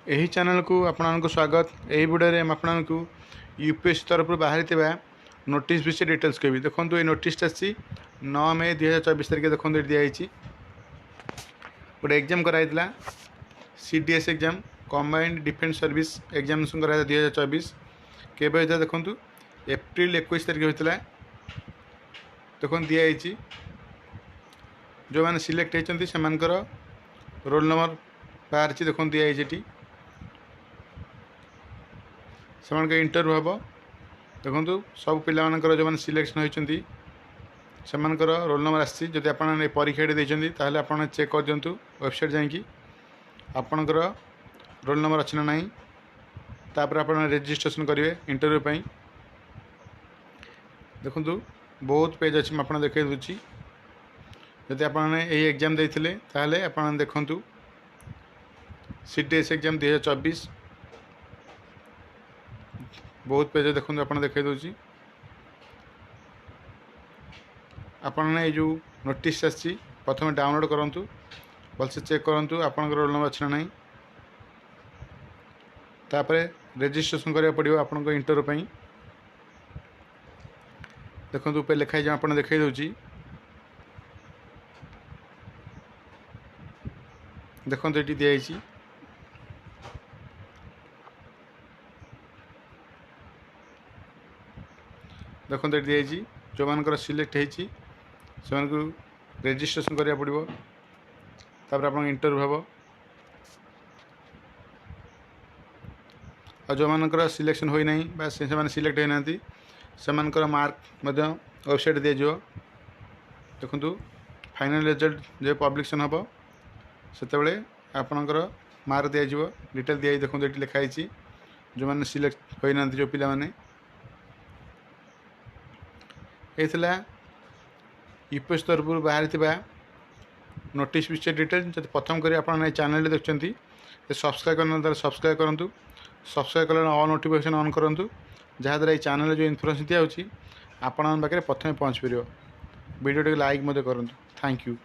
यही चैनल को आपको स्वागत। यही वीडियो में आपको यूपीएससी तरफ बाहरी नोटिस विषय डिटेल्स कहि। देखो ये नोटिस आसी 9 मई 2024 तारीख देखो ये दिखाई गोटे एग्जाम कराइला CDS exam combined defence service examination कराया 2024 केवे होता देखो एप्रिल 21 तारीख होता देखो दिखाई जो मैंने सिलेक्ट होती से रोल नंबर बाहर देखो दिखाई से इंटरव्यू हम देखो सब पिलाकर जो मैंने सिलेक्शन होती से रोल नंबर आसी जब आप परीक्षा देते आप चेक कर दिंतु वेबसाइट जाकि आपणकर रोल नंबर अच्छी ना ना तापर आप रेजिस्ट्रेशन करेंगे इंटरव्यू पर। देखो बहुत पेज अच्छी आप देखे दूसरी जदि आपने एग्जाम देते ताहले आप देखु सीडीएस एग्जाम 2024 बहुत पेज देखो आप देखे दूसरी आपने जो नोटिस आसी प्रथम डाउनलोड करूँ भलसे चेक करूँ आपन रोल नंबर अच्छी ना तापर रेजिस्ट्रेशन करा पड़ो आपन इंटरव्यू पर। देखो पे लिखाई जो आप देखे दूसरी देखो ये दिखाई देखो ये दिखाई जो मान सिलेक्ट होती से रेजिस्ट्रेशन करा पड़ो तापर आप इंटरव्यू हम और जो मान सिलेक्शन होना से सिलेक्ट होना से मार्क वेबसाइट दिज्व। देखो फाइनल रिजल्ट जो पब्लिकेशन हम से आपणकर मार्क दिज्व डिटेल दिखाई देखो ये लिखाई जो मैंने सिलेक्ट होना जो पिला माने ये यूपीएससी तरफ बाहरी नोटिस विषय डिटेल जब प्रथम कर आप चैनल देखते सब्सक्राइब करना सब्सक्राइब करूँ सब्सक्राइब कले ऑल नोटिफिकेशन ऑन करूँ जहाँद्वारा ये चैनल जो इनफॉरमेशन दिखाई आपण पाखे प्रथम पहुँच पार वीडियो टी लाइक करूँ। Thank you.